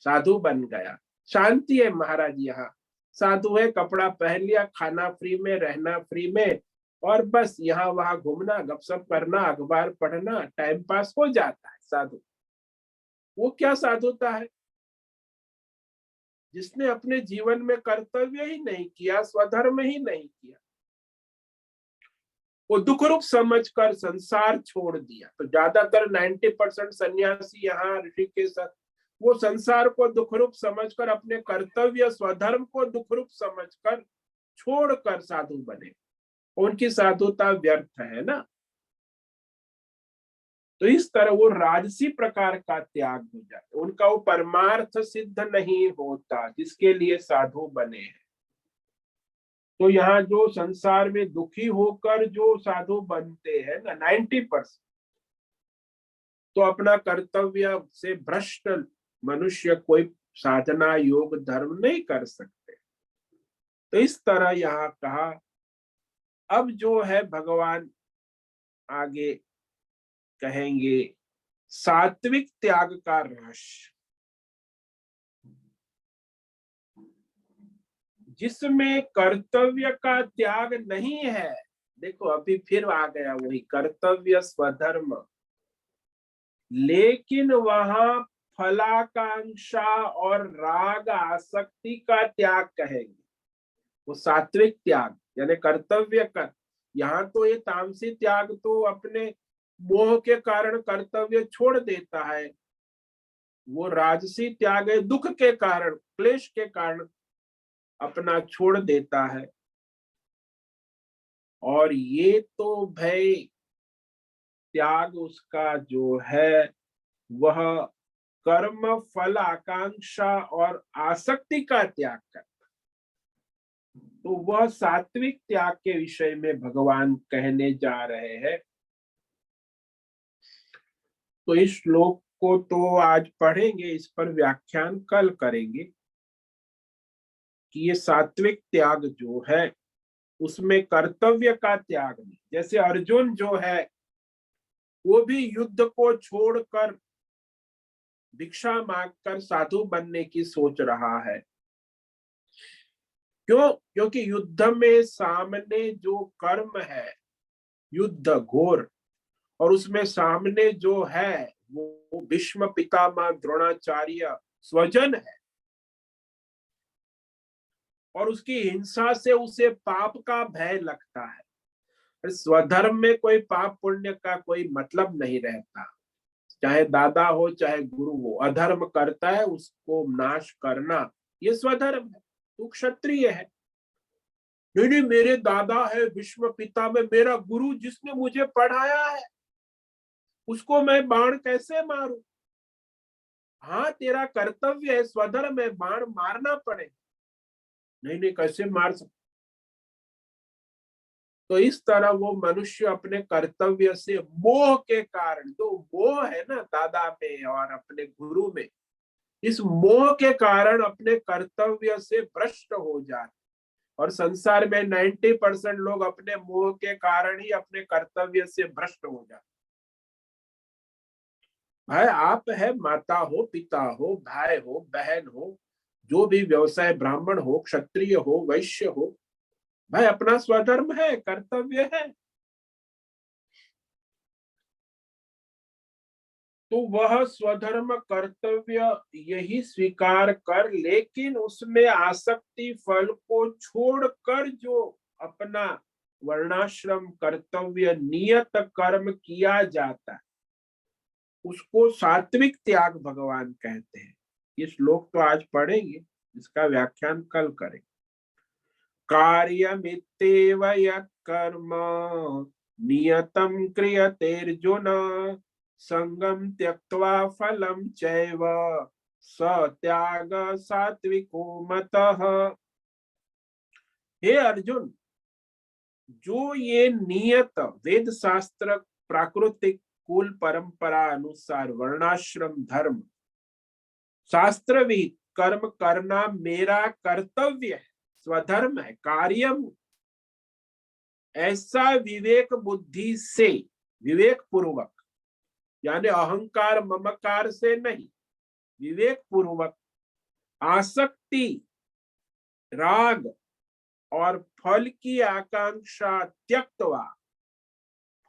साधु बन गया। शांति है महाराज, यहाँ साधु है, कपड़ा पहन लिया, खाना फ्री में, रहना फ्री में, और बस यहाँ वहां घूमना, गपशप करना, अखबार पढ़ना, टाइम पास हो जाता है साधु। वो क्या साधुता है? जिसने अपने जीवन में कर्तव्य ही नहीं किया, स्वधर्म ही नहीं किया, वो दुख रूप समझकर संसार छोड़ दिया। तो ज्यादातर 90% सन्यासी यहाँ ऋषिकेश, वो संसार को दुख रूप समझकर, अपने कर्तव्य स्वधर्म को दुख रूप समझकर छोड़कर साधु बने। उनकी साधुता व्यर्थ है ना। तो इस तरह वो राजसी प्रकार का त्याग हो जाता, उनका वो परमार्थ सिद्ध नहीं होता जिसके लिए साधु बने हैं। तो यहाँ जो संसार में दुखी होकर जो साधु बनते हैं ना 90%, तो अपना कर्तव्य से भ्रष्ट मनुष्य कोई साधना योग धर्म नहीं कर सकते। तो इस तरह यहाँ कहा। अब जो है भगवान आगे कहेंगे सात्विक त्याग का रहस्य, जिसमें कर्तव्य का त्याग नहीं है। देखो अभी फिर आ गया वही कर्तव्य स्वधर्म, लेकिन वहां फलाकांक्षा और राग आसक्ति का त्याग कहेंगे। वो सात्विक त्याग यानी कर्तव्य कर, यहाँ तो ये तामसी त्याग तो अपने मोह के कारण कर्तव्य छोड़ देता है। वो राजसी त्याग है, दुख के कारण, क्लेश के कारण अपना छोड़ देता है। और ये तो भय त्याग उसका जो है वह कर्म फल आकांक्षा और आसक्ति का त्याग करता। तो वह सात्विक त्याग के विषय में भगवान कहने जा रहे हैं। तो इस श्लोक को तो आज पढ़ेंगे, इस पर व्याख्यान कल करेंगे कि ये सात्विक त्याग जो है उसमें कर्तव्य का त्याग नहीं। जैसे अर्जुन जो है वो भी युद्ध को छोड़कर भिक्षा मांगकर साधु बनने की सोच रहा है। क्यों? क्योंकि युद्ध में सामने जो कर्म है, युद्ध घोर, और उसमें सामने जो है वो भीष्म पितामह द्रोणाचार्य स्वजन है, और उसकी हिंसा से उसे पाप का भय लगता है। स्वधर्म में कोई पाप पुण्य का कोई मतलब नहीं रहता, चाहे दादा हो चाहे गुरु हो, अधर्म करता है उसको नाश करना, ये स्वधर्म है। तू क्षत्रिय है, नहीं नहीं मेरे दादा है भीष्म पितामह, मेरा गुरु जिसने मुझे पढ़ाया है, उसको मैं बाण कैसे मारूं? हाँ तेरा कर्तव्य है, स्वधर्म है, बाण मारना पड़े, नहीं नहीं कैसे मार सकते? तो इस तरह वो मनुष्य अपने कर्तव्य से मोह के कारण, जो मोह है ना दादा में और अपने गुरु में, इस मोह के कारण अपने कर्तव्य से भ्रष्ट हो जाते। और संसार में 90% लोग अपने मोह के कारण ही अपने कर्तव्य से भ्रष्ट हो जाते। भाई आप है, माता हो, पिता हो, भाई हो, बहन हो, जो भी व्यवसाय, ब्राह्मण हो, क्षत्रिय हो, वैश्य हो, भाई अपना स्वधर्म है, कर्तव्य है, तो वह स्वधर्म कर्तव्य यही स्वीकार कर, लेकिन उसमें आसक्ति फल को छोड़कर जो अपना वर्णाश्रम कर्तव्य नियत कर्म किया जाता है उसको सात्विक त्याग भगवान कहते हैं। ये श्लोक तो आज पढ़ेंगे, इसका व्याख्यान कल करेंगे। कार्यमित्येव यत्कर्म नियतं क्रियतेर्जुन संगम त्यक्त्वा फलं चैव स त्याग सात्विको मतः। हे अर्जुन, जो ये नियत वेद शास्त्र प्राकृतिक कुल परंपरा अनुसार वर्णाश्रम धर्म शास्त्र विहित कर्म करना मेरा कर्तव्य है, स्वधर्म है, कार्यम, ऐसा विवेक बुद्धि से, विवेक पूर्वक, यानी अहंकार ममकार से नहीं, विवेक पूर्वक आसक्ति, राग और फल की आकांक्षा त्यक्तवा,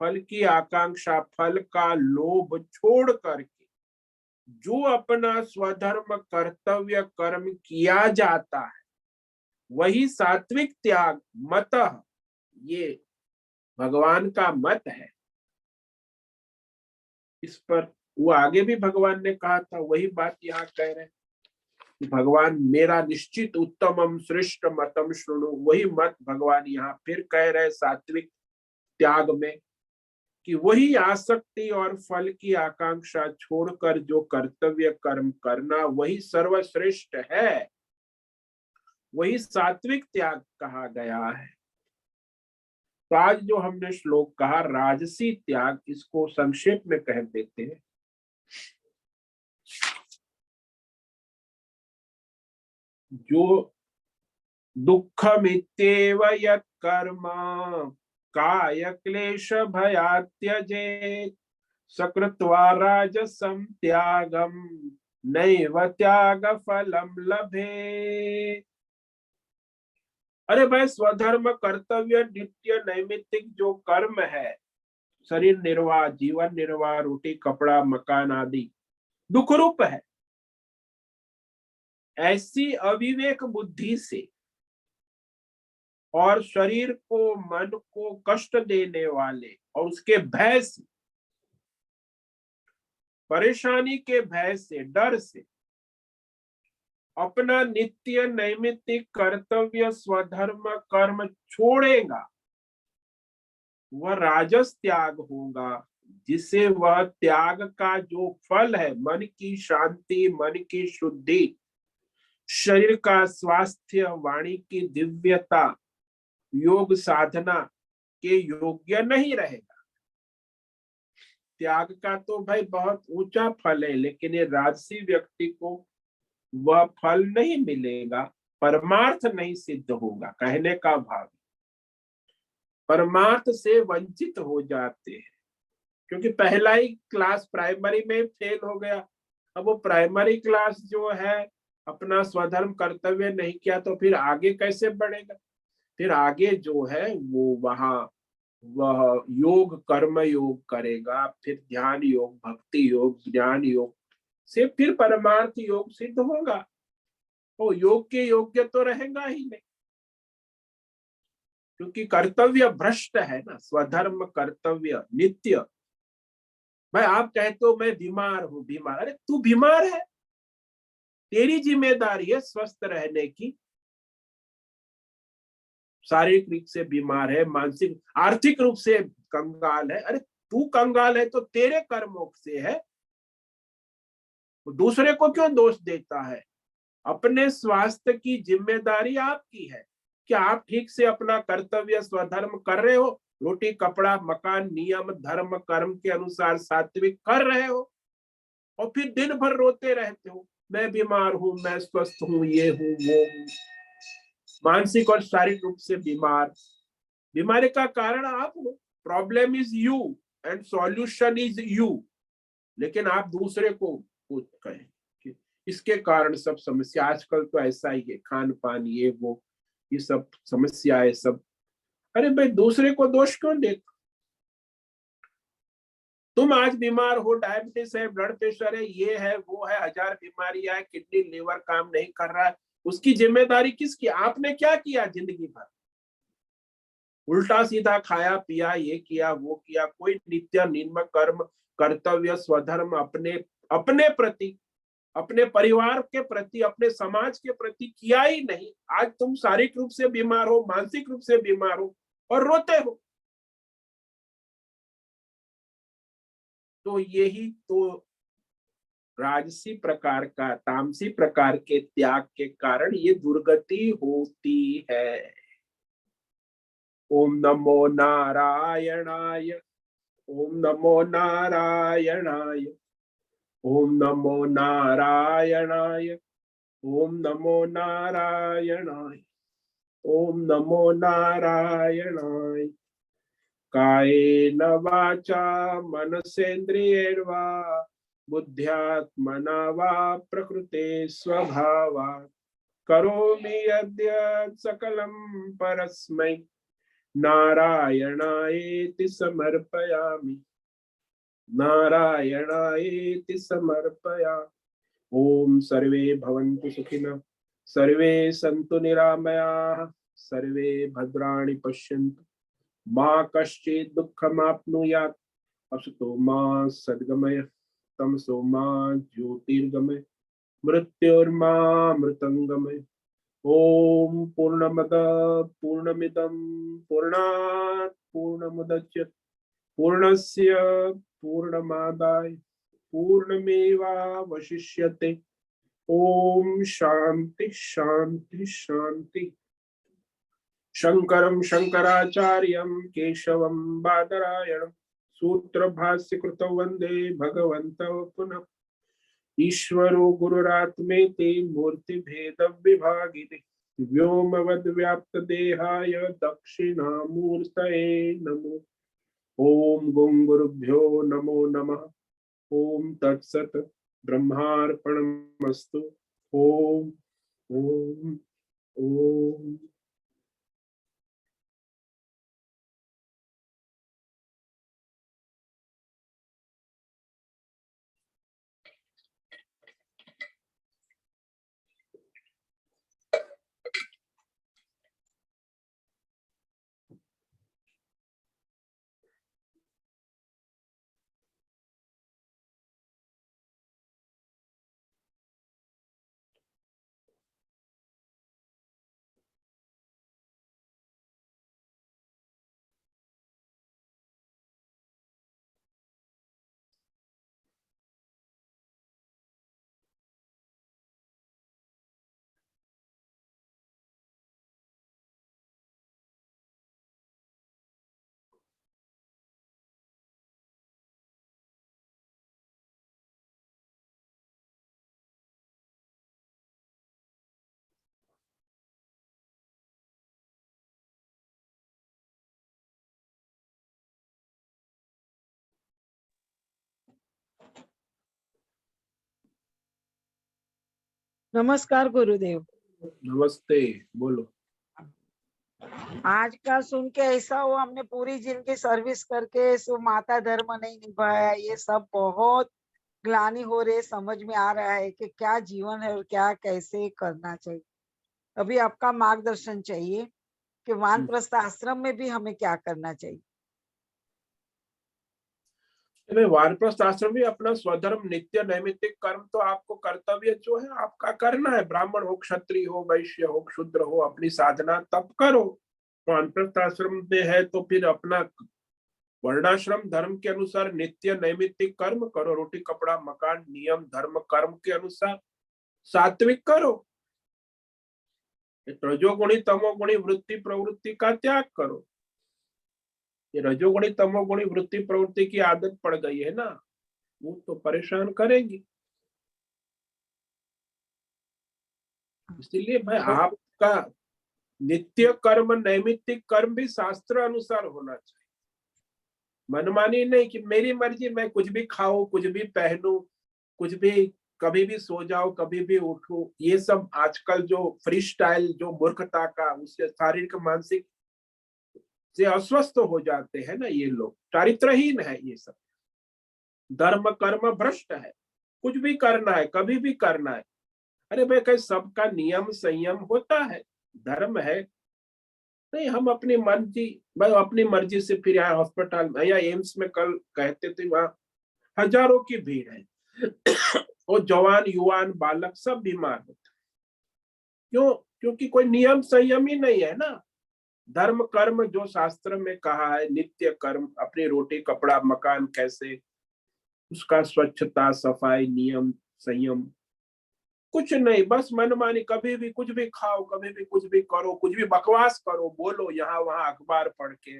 फल की आकांक्षा, फल का लोभ छोड़ करके जो अपना स्वधर्म कर्तव्य कर्म किया जाता है वही सात्विक त्याग मतः, ये भगवान का मत है। इस पर वो आगे भी भगवान ने कहा था, वही बात यहाँ कह रहे हैं। भगवान मेरा निश्चित उत्तमम श्रेष्ठ मतम शुणु, वही मत भगवान यहाँ फिर कह रहे सात्विक त्याग में, कि वही आसक्ति और फल की आकांक्षा छोड़कर जो कर्तव्य कर्म करना वही सर्वश्रेष्ठ है, वही सात्विक त्याग कहा गया है। तो आज जो हमने श्लोक कहा राजसी त्याग, इसको संक्षेप में कह देते हैं। जो दुःखमित्येव यत्कर्म काय क्लेश भयात् त्यजेत् सकृत्वा राजसं त्यागम नैव त्याग फलम लभेत्। अरे भाई स्वधर्म कर्तव्य नित्य नैमित्तिक जो कर्म है, शरीर निर्वाह, जीवन निर्वाह, रोटी कपड़ा मकान आदि दुख रूप है, ऐसी अविवेक बुद्धि से और शरीर को मन को कष्ट देने वाले और उसके भय से, परेशानी के भय से, डर से अपना नित्य नैमित्तिक कर्तव्य स्वधर्म कर्म छोड़ेगा, वह राजस त्याग होगा, जिसे वह त्याग का जो फल है, मन की शांति, मन की शुद्धि, शरीर का स्वास्थ्य, वाणी की दिव्यता, योग साधना के योग्य नहीं रहेगा। त्याग का तो भाई बहुत ऊंचा फल है, लेकिन ये राजसी व्यक्ति को वह फल नहीं मिलेगा, परमार्थ नहीं सिद्ध होगा। कहने का भाव परमार्थ से वंचित हो जाते हैं, क्योंकि पहला ही क्लास प्राइमरी में फेल हो गया। अब वो प्राइमरी क्लास जो है अपना स्वधर्म कर्तव्य नहीं किया, तो फिर आगे कैसे बढ़ेगा? फिर आगे जो है वो वहां वह योग कर्म योग करेगा, फिर ध्यान योग, भक्ति योग, ज्ञान योग से फिर परमार्थ योग सिद्ध होगा। तो योग के योग्य तो रहेगा ही नहीं, क्योंकि कर्तव्य भ्रष्ट है ना। स्वधर्म कर्तव्य नित्य। भाई आप कहते हो मैं बीमार हूं, बीमार, अरे तू बीमार है, तेरी जिम्मेदारी है स्वस्थ रहने की। शारीरिक रूप से बीमार है, मानसिक आर्थिक रूप से कंगाल है, अरे तू कंगाल है तो तेरे कर्मों से है, दूसरे को क्यों दोष देता है? अपने स्वास्थ्य की जिम्मेदारी आपकी है। क्या आप ठीक से अपना कर्तव्य स्वधर्म कर रहे हो? रोटी कपड़ा मकान नियम धर्म कर्म के अनुसार सात्विक कर रहे हो? और फिर दिन भर रोते रहते हो, मैं बीमार हूं, मैं स्वस्थ हूं, ये हूं वो हूं। मानसिक और शारीरिक रूप से बीमार, बीमारी का कारण आप हो। Problem is you and solution is you. लेकिन आप दूसरे को कहें कि इसके कारण सब समस्या, आजकल तो ऐसा ही है, खान पान ये वो, ये सब समस्याएं सब। अरे भाई दूसरे को दोष क्यों देते? तुम आज बीमार हो, डायबिटीज है, ब्लड प्रेशर है, ये है वो है, हजार बीमारियां है, किडनी लीवर काम नहीं कर रहा है, उसकी जिम्मेदारी किसकी? आपने क्या किया जिंदगी भर? उल्टा सीधा खाया पिया, ये किया वो किया, कोई नित्य निम्न कर्म कर्तव्य स्वधर्म अपने अपने प्रति, अपने परिवार के प्रति, अपने समाज के प्रति किया ही नहीं। आज तुम शारीरिक रूप से बीमार हो, मानसिक रूप से बीमार हो और रोते हो। तो यही तो राजसी प्रकार का, तामसी प्रकार के त्याग के कारण ये दुर्गति होती है। ओम नमो नारायणाय, ओम नमो नारायणाय, ओम नमो नारायणाय, ओम नमो नारायणाय, ओम नमो नारायणाय। कायेन वाचा मनसेन्द्रियैर्वा बुद्ध्यात्मना वा प्रकृते स्वभावात् करोमि यद्यत् सकलं परस्मै नारायणायेति समर्पयामि, नारायणायेति समर्पयामि। ओम सर्वे भवन्तु सुखिनः, सर्वे सन्तु निरामयाः, सर्वे भद्राणि पश्यन्तु, मा कश्चित् दुःखमाप्नुयात्। असतो मा सद्गमय, तमसो मा ज्योतिर्गमय, मृत्योर्मा मृतंगमय। ओम पूर्णमद पूर्णमिदं पूर्णात् पूर्णमुदच्यते पूर्णस्य पूर्णमादाय पूर्णमेवावशिष्यते। ओम शांति शांति शांति। शंकरं शंकराचार्यं केशवं बादरायणं सूत्र भाष्य कृतौ वंदे भगवन्तौ पुनः। ईश्वरो गुरुरात्मेति मूर्ति भेद विभागिने व्योमवद् व्याप्त देहाय दक्षिणामूर्तये नमो। ओम गं गुरुभ्यो नमो नमः। ओम तत्सत ब्रह्मार्पणमस्तु। ओम ओम ओम। नमस्कार गुरुदेव। नमस्ते, बोलो। आज का सुन के ऐसा हुआ, हमने पूरी जिंदगी सर्विस करके सो माता धर्म नहीं निभाया, ये सब बहुत ग्लानि हो रही है। समझ में आ रहा है कि क्या जीवन है और क्या कैसे करना चाहिए। अभी आपका मार्गदर्शन चाहिए कि वानप्रस्थ आश्रम में भी हमें क्या करना चाहिए। वानप्रस्थ आश्रम भी अपना स्वधर्म नित्य नैमित्तिक कर्म तो आपको कर्तव्य जो है आपका करना है। ब्राह्मण हो, क्षत्रिय हो, वैश्य हो, शूद्र हो, अपनी साधना तब करो। वानप्रस्थ आश्रम में है तो फिर अपना वर्णाश्रम धर्म के अनुसार नित्य नैमित्तिक कर्म करो। रोटी कपड़ा मकान नियम धर्म कर्म के अनुसार सात्विक करो। रजोगुणी तमोगुणी वृत्ति प्रवृत्ति का त्याग करो। ये रजोगुणी तमोगुणी वृत्ति प्रवृत्ति की आदत पड़ गई है ना, वो तो परेशान करेंगी। इसलिए भाई आपका नित्य कर्म नैमित्तिक कर्म भी शास्त्र अनुसार होना चाहिए। मनमानी नहीं कि मेरी मर्जी, मैं कुछ भी खाऊं, कुछ भी पहनूं, कुछ भी, कभी भी सो जाओ, कभी भी उठूं। ये सब आजकल जो फ्री स्टाइल, जो मूर्खता का, उससे शारीरिक मानसिक से अस्वस्थ हो जाते हैं ना ये लोग। चारित्रहीन है ये सब, धर्म कर्म भ्रष्ट है। कुछ भी करना है, कभी भी करना है। अरे भाई कहीं सबका नियम संयम होता है, धर्म है। नहीं, हम अपनी मर्जी, भाई अपनी मर्जी से फिर यहाँ हॉस्पिटल में या एम्स में कल कहते थे वहां हजारों की भीड़ है और जवान युवान बालक सब बीमार होते। क्यों? क्योंकि कोई नियम संयम ही नहीं है ना। धर्म कर्म जो शास्त्र में कहा है, नित्य कर्म, अपनी रोटी कपड़ा मकान कैसे, उसका स्वच्छता सफाई नियम संयम कुछ नहीं। बस मनमानी, कभी भी कुछ भी खाओ, कभी भी कुछ भी करो, कुछ भी बकवास करो, बोलो यहाँ वहां अखबार पढ़ के।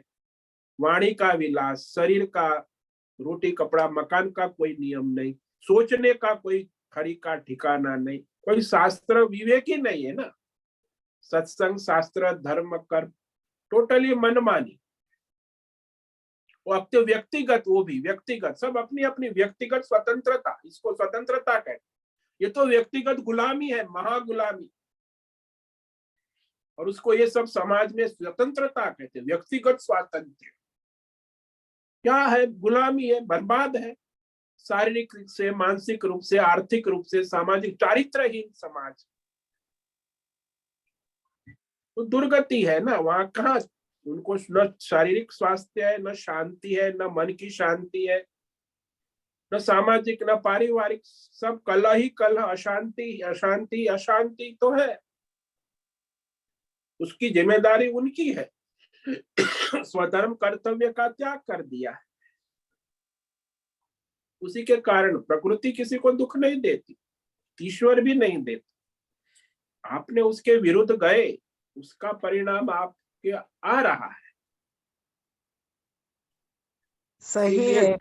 वाणी का विलास, शरीर का, रोटी कपड़ा मकान का कोई नियम नहीं, सोचने का कोई खड़ी का ठिकाना नहीं, कोई शास्त्र विवेक ही नहीं है ना। सत्संग शास्त्र धर्म कर टोटली मनमानी। वो अब तो व्यक्तिगत, वो भी व्यक्तिगत, सब अपनी अपनी व्यक्तिगत स्वतंत्रता, इसको स्वतंत्रता कहते। ये तो व्यक्तिगत गुलामी है, महागुलामी। और उसको ये सब समाज में स्वतंत्रता कहते हैं, व्यक्तिगत स्वातंत्र। क्या है? गुलामी है, बर्बाद है। शारीरिक से, मानसिक रूप से, आर्थिक रूप से, सामाजिक, चारित्रहीन समाज तो दुर्गति है ना। वहां कहाँ उनको न शारीरिक स्वास्थ्य है, न शांति है, न मन की शांति है, न सामाजिक, न पारिवारिक। सब कलह ही कलह, अशांति अशांति अशांति तो है। उसकी जिम्मेदारी उनकी है। स्वधर्म कर्तव्य का त्याग कर दिया है। उसी के कारण प्रकृति किसी को दुख नहीं देती, ईश्वर भी नहीं देता। आपने उसके विरुद्ध गए, उसका परिणाम आपके आ रहा है। सही है,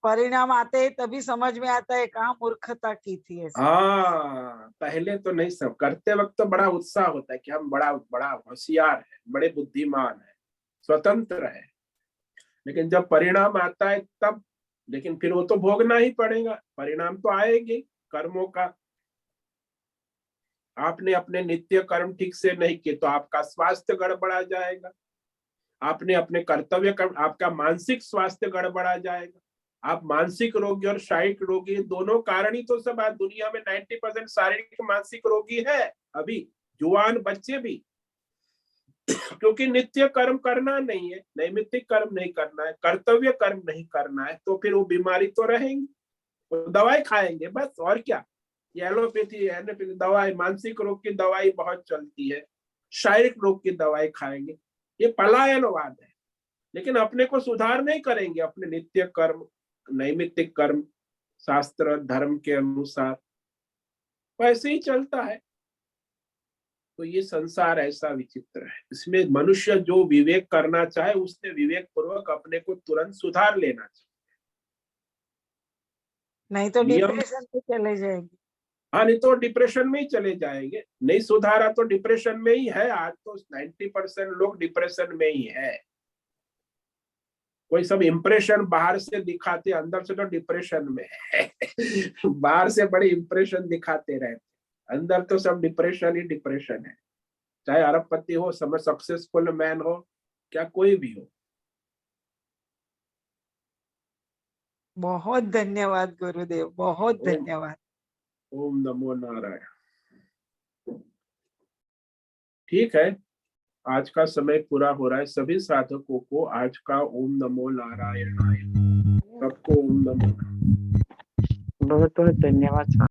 परिणाम आते हैं तभी समझ में आता है कहाँ मूर्खता की थी ऐसे। हाँ, पहले तो नहीं, सब करते वक्त तो बड़ा उत्साह होता है कि हम बड़ा बड़ा होशियार है, बड़े बुद्धिमान है, स्वतंत्र है। लेकिन जब परिणाम आता है तब, लेकिन फिर वो तो भोगना ही पड़ेगा, परिणाम तो आएंगे कर्मों का। आपने अपने नित्य कर्म ठीक से नहीं किए तो आपका स्वास्थ्य गड़बड़ा जाएगा। आपने अपने कर्तव्य कर्म, आपका मानसिक स्वास्थ्य गड़बड़ा जाएगा। आप मानसिक रोगी और शारीरिक रोगी दोनों कारण ही तो सब आज दुनिया में 90% शारीरिक मानसिक रोगी है अभी, जुआन बच्चे भी। क्योंकि नित्य कर्म करना नहीं है, नैमित्तिक कर्म नहीं करना है, कर्तव्य कर्म नहीं करना है, तो फिर वो बीमारी तो रहेंगी। तो दवाई खाएंगे बस, और क्या। ये एलोपैथी एलोपैथी दवाई, मानसिक रोग की दवाई बहुत चलती है, शारीरिक रोग की दवाई खाएंगे। ये पलायनवाद है। लेकिन अपने को सुधार नहीं करेंगे, अपने नित्य कर्म नैमित्तिक कर्म शास्त्र धर्म के अनुसार, वैसे ही चलता है। तो ये संसार ऐसा विचित्र है, इसमें मनुष्य जो विवेक करना चाहे उसने विवेक पूर्वक अपने को तुरंत सुधार लेना चाहिए। नहीं तो नियम, डिप्रेशन में चले जाएंगे। हाँ, नहीं तो डिप्रेशन में ही चले जाएंगे। नहीं सुधारा तो डिप्रेशन में ही है। आज तो 90% लोग डिप्रेशन में ही है। कोई सब इंप्रेशन बाहर से दिखाते, अंदर से तो डिप्रेशन में है। बाहर से बड़े इंप्रेशन दिखाते रहते, अंदर तो सब डिप्रेशन ही डिप्रेशन है, चाहे अरबपति हो, समय सक्सेसफुल मैन हो, क्या कोई भी हो। बहुत धन्यवाद गुरुदेव, बहुत ओम धन्यवाद। ओम नमो नारायण। ठीक है, आज का समय पूरा हो रहा है। सभी साधकों को आज का ओम नमो नारायण, सबको ओम नमो। बहुत बहुत धन्यवाद।